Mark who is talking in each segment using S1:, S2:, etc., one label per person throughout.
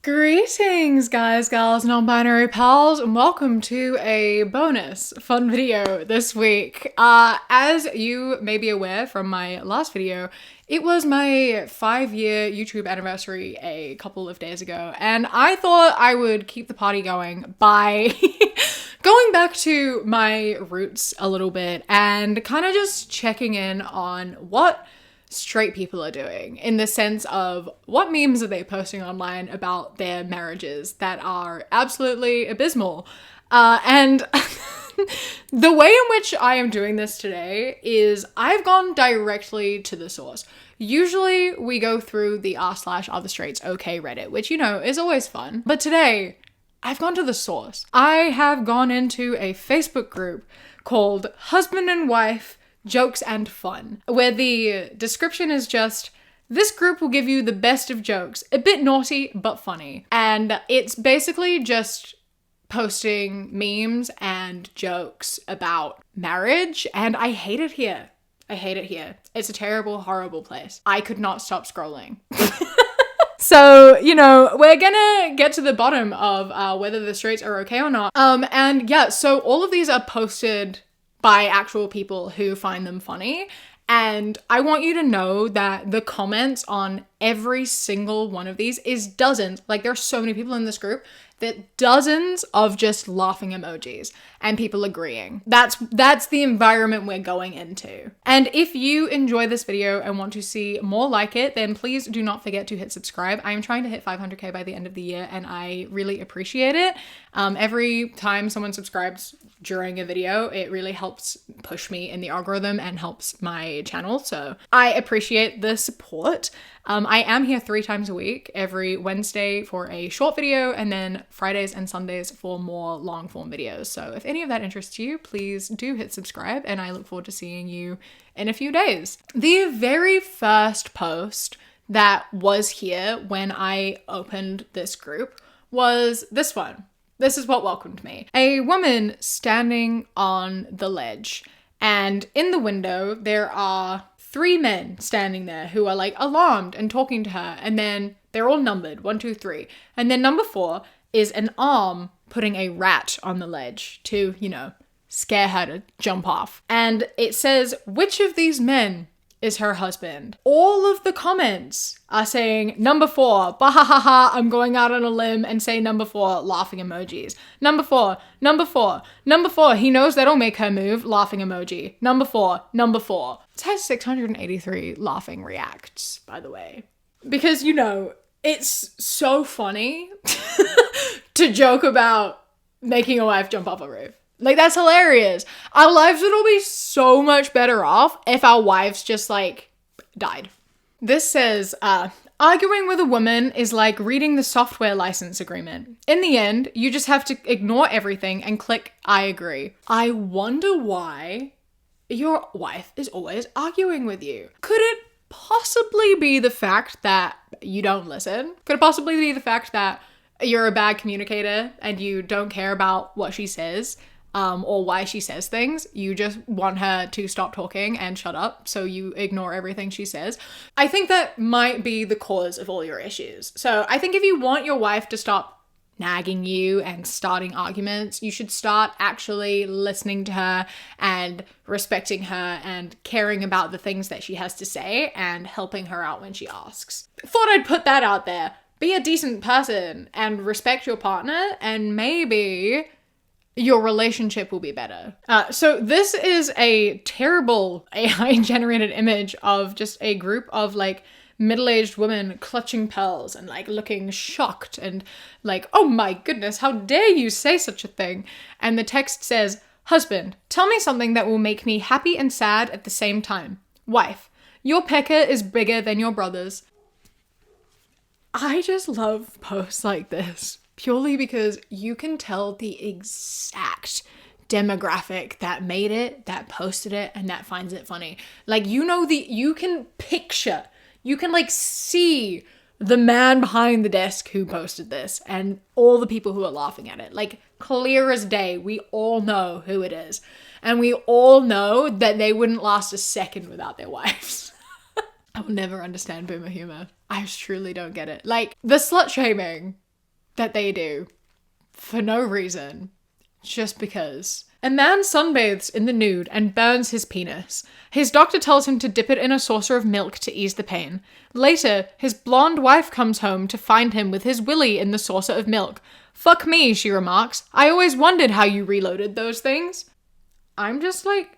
S1: Greetings, guys, gals, non-binary pals, and welcome to a bonus fun video this week. As you may be aware from my last video, it was my 5-year YouTube anniversary a couple of days ago, and I thought I would keep the party going by going back to my roots a little bit and kind of just checking in on what straight people are doing, in the sense of what memes are they posting online about their marriages that are absolutely abysmal. And the way in which I am doing this today is I've gone directly to the source. Usually we go through the r/otherstraights okay Reddit, which, you know, is always fun. But today I've gone to the source. I have gone into a Facebook group called Husband and Wife Jokes and Fun, where the description is just, this group will give you the best of jokes, a bit naughty but funny. And it's basically just posting memes and jokes about marriage, and I hate it here. I hate it here. It's a terrible, horrible place. I could not stop scrolling. So, you know, we're gonna get to the bottom of whether the straights are okay or not. And yeah, so all of these are posted by actual people who find them funny. And I want you to know that the comments on every single one of these is dozens. Like, there are so many people in this group that dozens of just laughing emojis and people agreeing. That's the environment we're going into. And if you enjoy this video and want to see more like it, then please do not forget to hit subscribe. I am trying to hit 500k by the end of the year, and I really appreciate it. Every time someone subscribes during a video, it really helps push me in the algorithm and helps my channel. So I appreciate the support. I am here 3 times a week, every Wednesday for a short video, and then Fridays and Sundays for more long form videos. So if any of that interests you, please do hit subscribe, and I look forward to seeing you in a few days. The very first post that was here when I opened this group was this one. This is what welcomed me. A woman standing on the ledge, and in the window there are 3 men standing there who are like alarmed and talking to her, and then they're all numbered 1, 2, 3, and then number 4 is an arm putting a rat on the ledge to, you know, scare her to jump off. And it says, which of these men is her husband? All of the comments are saying number 4, bahahaha, I'm going out on a limb and say number 4, laughing emojis. Number 4, number 4, number 4, he knows that'll make her move, laughing emoji. Number 4, number 4. It has 683 laughing reacts, by the way. Because, you know, it's so funny to joke about making a wife jump off a roof. Like, that's hilarious. Our lives would all be so much better off if our wives just, like, died. This says, arguing with a woman is like reading the software license agreement. In the end, you just have to ignore everything and click, I agree. I wonder why your wife is always arguing with you. Could it possibly be the fact that you don't listen? Could it possibly be the fact that you're a bad communicator and you don't care about what she says? Or why she says things. You just want her to stop talking and shut up, so you ignore everything she says. I think that might be the cause of all your issues. So I think if you want your wife to stop nagging you and starting arguments, you should start actually listening to her and respecting her and caring about the things that she has to say and helping her out when she asks. Thought I'd put that out there. Be a decent person and respect your partner, and maybe your relationship will be better. So this is a terrible AI-generated image of just a group of like middle-aged women clutching pearls and like looking shocked and like, oh my goodness, how dare you say such a thing? And the text says, husband, tell me something that will make me happy and sad at the same time. Wife, your Pekka is bigger than your brother's. I just love posts like this, purely because you can tell the exact demographic that made it, that posted it, and that finds it funny. Like, you know, you can picture, you can like see the man behind the desk who posted this and all the people who are laughing at it. Like, clear as day, we all know who it is. And we all know that they wouldn't last a second without their wives. I will never understand boomer humor. I truly don't get it. Like, the slut shaming that they do for no reason, just because. A man sunbathes in the nude and burns his penis. His doctor tells him to dip it in a saucer of milk to ease the pain. Later, his blonde wife comes home to find him with his willy in the saucer of milk. "Fuck me," she remarks. "I always wondered how you reloaded those things." I'm just like...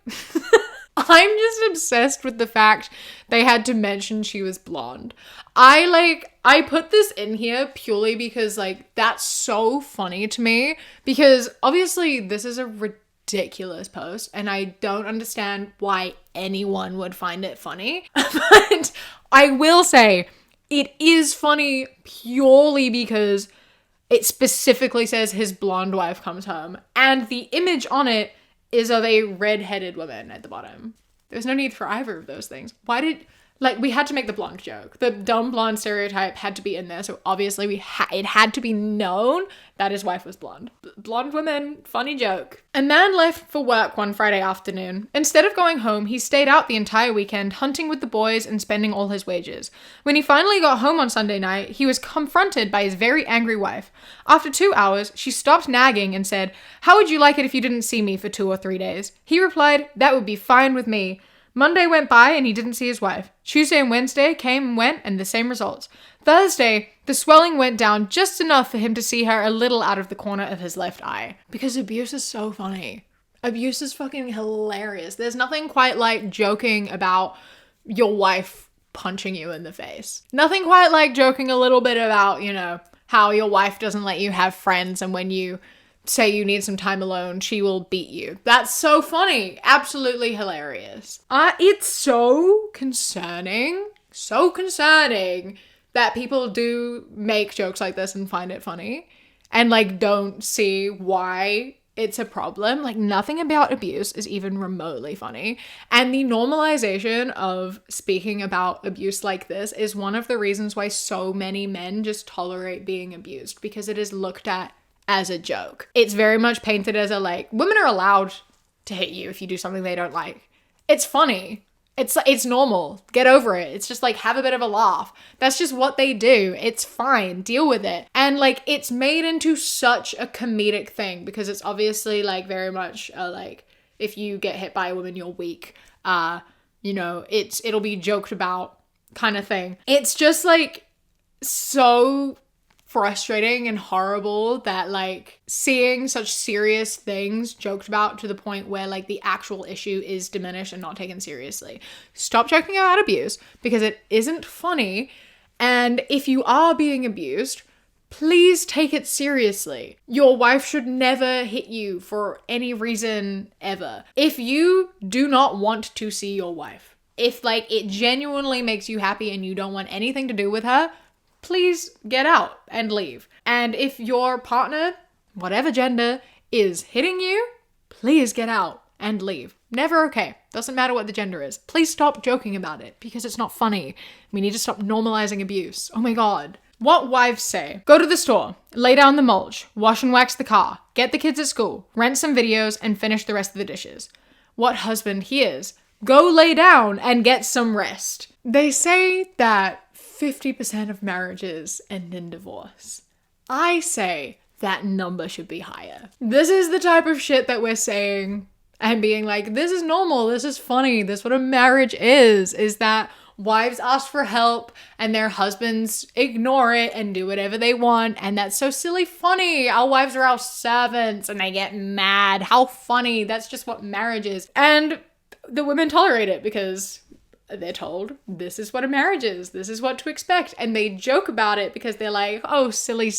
S1: I'm just obsessed with the fact they had to mention she was blonde. I put this in here purely because, like, that's so funny to me. Because, obviously, this is a ridiculous post, and I don't understand why anyone would find it funny. But I will say, it is funny purely because it specifically says his blonde wife comes home. And the image on it is of a red-headed woman at the bottom. There's no need for either of those things. We had to make the blonde joke. The dumb blonde stereotype had to be in there, so obviously it had to be known that his wife was blonde. Blonde woman, funny joke. A man left for work one Friday afternoon. Instead of going home, he stayed out the entire weekend, hunting with the boys and spending all his wages. When he finally got home on Sunday night, he was confronted by his very angry wife. After 2 hours, she stopped nagging and said, "How would you like it if you didn't see me for 2 or 3 days?" He replied, "That would be fine with me." Monday went by and he didn't see his wife. Tuesday and Wednesday came and went and the same results. Thursday, the swelling went down just enough for him to see her a little out of the corner of his left eye. Because abuse is so funny. Abuse is fucking hilarious. There's nothing quite like joking about your wife punching you in the face. Nothing quite like joking a little bit about, you know, how your wife doesn't let you have friends and when you say you need some time alone, she will beat you. That's so funny. Absolutely hilarious. It's so concerning that people do make jokes like this and find it funny and like don't see why it's a problem. Like nothing about abuse is even remotely funny. And the normalization of speaking about abuse like this is one of the reasons why so many men just tolerate being abused, because it is looked at as a joke. It's very much painted as a like, women are allowed to hit you if you do something they don't like. It's funny. It's normal. Get over it. It's just like, have a bit of a laugh. That's just what they do. It's fine. Deal with it. And like, it's made into such a comedic thing because it's obviously like very much like, if you get hit by a woman, you're weak. You know, it'll be joked about kind of thing. It's just like so frustrating and horrible that like seeing such serious things joked about to the point where like the actual issue is diminished and not taken seriously. Stop joking about abuse because it isn't funny. And if you are being abused, please take it seriously. Your wife should never hit you for any reason ever. If you do not want to see your wife, if like it genuinely makes you happy and you don't want anything to do with her, please get out and leave. And if your partner, whatever gender, is hitting you, please get out and leave. Never okay. Doesn't matter what the gender is. Please stop joking about it because it's not funny. We need to stop normalizing abuse. Oh my God. What wives say: go to the store, lay down the mulch, wash and wax the car, get the kids at school, rent some videos, and finish the rest of the dishes. What husband hears: go lay down and get some rest. They say that 50% of marriages end in divorce. I say that number should be higher. This is the type of shit that we're saying and being like, this is normal, this is funny, this is what a marriage is that wives ask for help and their husbands ignore it and do whatever they want, and that's so silly funny. Our wives are our servants and they get mad. How funny. That's just what marriage is. And the women tolerate it because they're told this is what a marriage is. This is what to expect. And they joke about it because they're like, oh, silly.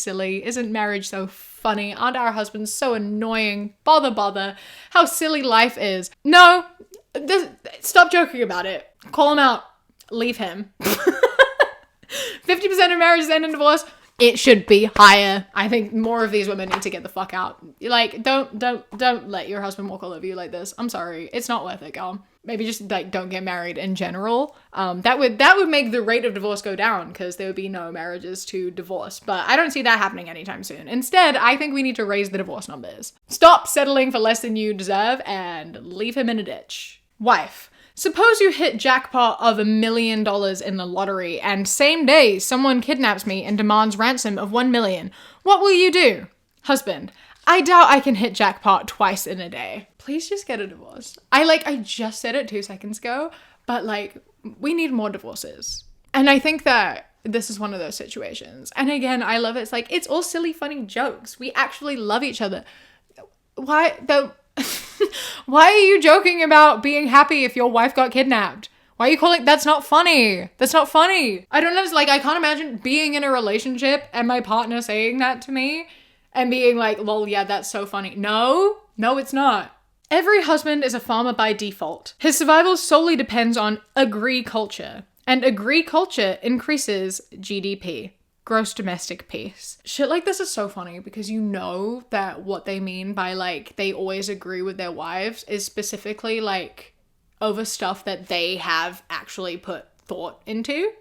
S1: Isn't marriage so funny? Aren't our husbands so annoying? Bother. How silly life is. No, stop joking about it. Call him out. Leave him. 50% of marriages end in divorce. It should be higher. I think more of these women need to get the fuck out. Like, don't let your husband walk all over you like this. I'm sorry. It's not worth it, girl. Maybe just like don't get married in general. That would make the rate of divorce go down because there would be no marriages to divorce. But I don't see that happening anytime soon. Instead, I think we need to raise the divorce numbers. Stop settling for less than you deserve and leave him in a ditch. Wife: Suppose you hit jackpot of $1 million in the lottery and same day someone kidnaps me and demands ransom of 1 million. What will you do? Husband, I doubt I can hit jackpot twice in a day. Please just get a divorce. I just said it 2 seconds ago, but like, we need more divorces. And I think that this is one of those situations. And again, I love it. It's like, it's all silly, funny jokes. We actually love each other. Why are you joking about being happy if your wife got kidnapped? Why are you calling? That's not funny. That's not funny. I don't know. It's like, I can't imagine being in a relationship and my partner saying that to me and being like, well, yeah, that's so funny. No, it's not. Every husband is a farmer by default. His survival solely depends on agriculture, and agriculture increases GDP. Gross domestic peace. Shit like this is so funny because you know that what they mean by like they always agree with their wives is specifically like over stuff that they have actually put thought into.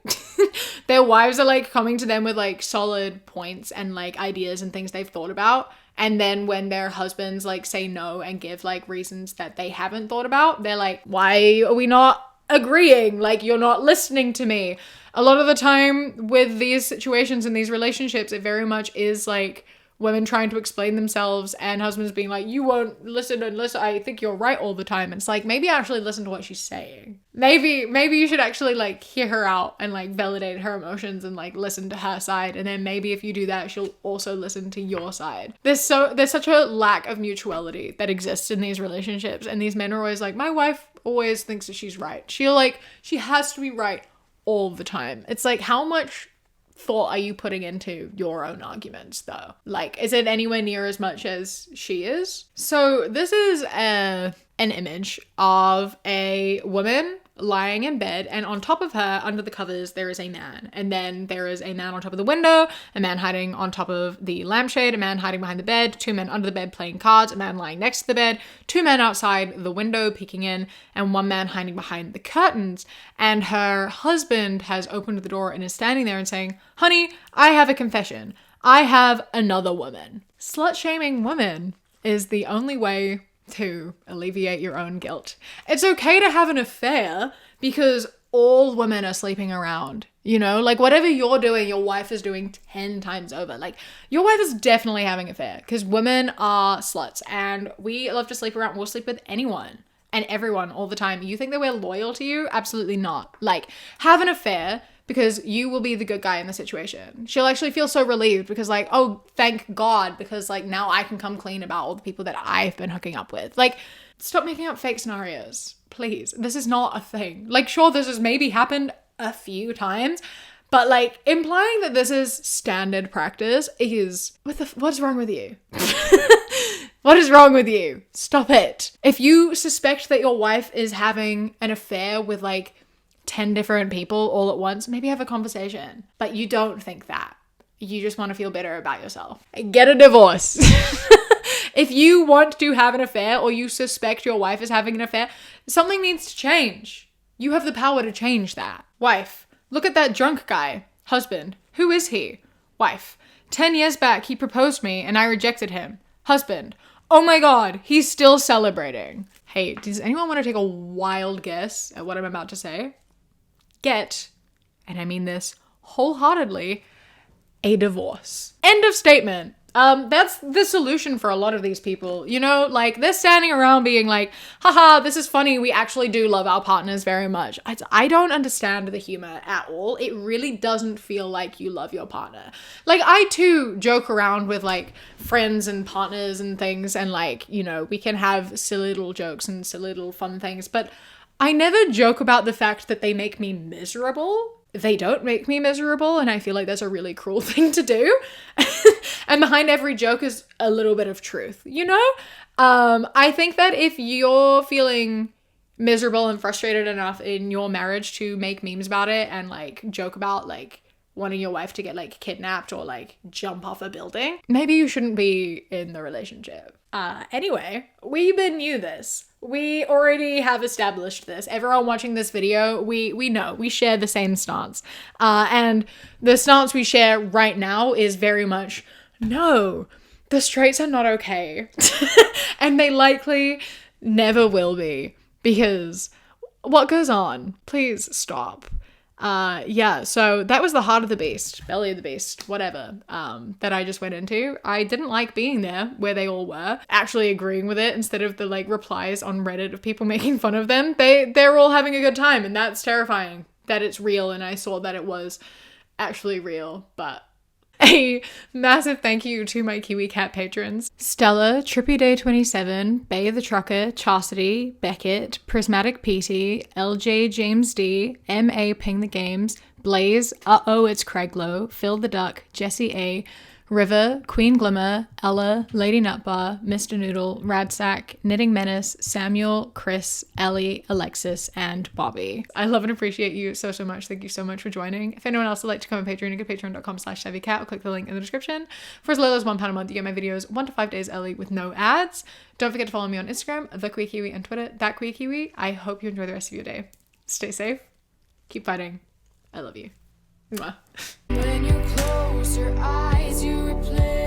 S1: Their wives are like coming to them with like solid points and like ideas and things they've thought about. And then when their husbands like say no and give like reasons that they haven't thought about, they're like, why are we not agreeing? Like, you're not listening to me. A lot of the time with these situations and these relationships, it very much is like women trying to explain themselves and husbands being like, you won't listen and listen. I think you're right all the time. And it's like, maybe actually listen to what she's saying. Maybe you should actually like hear her out and like validate her emotions and like listen to her side. And then maybe if you do that, she'll also listen to your side. There's such a lack of mutuality that exists in these relationships. And these men are always like, my wife always thinks that she's right. She has to be right all the time. It's like, how much thought are you putting into your own arguments though? Like, is it anywhere near as much as she is? So this is an image of a woman lying in bed, and on top of her, under the covers, there is a man. And then there is a man on top of the window, a man hiding on top of the lampshade, a man hiding behind the bed, 2 men under the bed playing cards, a man lying next to the bed, 2 men outside the window peeking in, and 1 man hiding behind the curtains. And her husband has opened the door and is standing there and saying, honey, I have a confession. I have another woman. Slut-shaming women is the only way to alleviate your own guilt. It's okay to have an affair because all women are sleeping around, you know? Like, whatever you're doing, your wife is doing 10 times over. Like, your wife is definitely having an affair because women are sluts and we love to sleep around. We'll sleep with anyone and everyone all the time. You think that we're loyal to you? Absolutely not. Like, have an affair because you will be the good guy in the situation. She'll actually feel so relieved because like, oh, thank God, because like now I can come clean about all the people that I've been hooking up with. Like, stop making up fake scenarios, please. This is not a thing. Like, sure, this has maybe happened a few times, but like implying that this is standard practice is, what's wrong with you? What is wrong with you? Stop it. If you suspect that your wife is having an affair with like 10 different people all at once, maybe have a conversation. But you don't think that. You just want to feel better about yourself. Get a divorce. If you want to have an affair or you suspect your wife is having an affair, something needs to change. You have the power to change that. Wife, look at that drunk guy. Husband, who is he? Wife, 10 years back he proposed me and I rejected him. Husband, oh my God, he's still celebrating. Hey, does anyone want to take a wild guess at what I'm about to say? Get, and I mean this wholeheartedly, a divorce. End of statement. That's the solution for a lot of these people, you know, like they're standing around being like, haha, this is funny. We actually do love our partners very much. I don't understand the humor at all. It really doesn't feel like you love your partner. Like, I too joke around with like friends and partners and things. And like, you know, we can have silly little jokes and silly little fun things, but I never joke about the fact that they make me miserable. They don't make me miserable, and I feel like that's a really cruel thing to do. And behind every joke is a little bit of truth, you know? I think that if you're feeling miserable and frustrated enough in your marriage to make memes about it and like joke about like wanting your wife to get like kidnapped or like jump off a building, maybe you shouldn't be in the relationship. Anyway, we knew this. We already have established this. Everyone watching this video, we know, we share the same stance. And the stance we share right now is very much, no, the straights are not okay. And they likely never will be, because What goes on? Please stop. Yeah, so that was the heart of the beast, belly of the beast, whatever, that I just went into. I didn't like being there where they all were, actually agreeing with it instead of the like replies on Reddit of people making fun of them. They're all having a good time, and that's terrifying that it's real, and I saw that it was actually real. But a massive thank you to my Kiwi Cat patrons: Stella, Trippy Day 27, Bay the Trucker, Chastity, Beckett, Prismatic PT, LJ James D, MA Ping the Games, Blaze, Uh-Oh It's Craiglow, Phil the Duck, Jesse A, River, Queen Glimmer, Ella, Lady Nutbar, Mr. Noodle, Radsack, Knitting Menace, Samuel, Chris, Ellie, Alexis, and Bobby. I love and appreciate you so much. Thank you so much for joining. If anyone else would like to come on Patreon, go to patreon.com/SavvyCat or click the link in the description. For as little as £1 a month, you get my videos 1 to 5 days early with no ads. Don't forget to follow me on Instagram, The Queer Kiwi, and Twitter, That Queer Kiwi. I hope you enjoy the rest of your day. Stay safe. Keep fighting. I love you. Mwah.
S2: When you close your eyes, you replay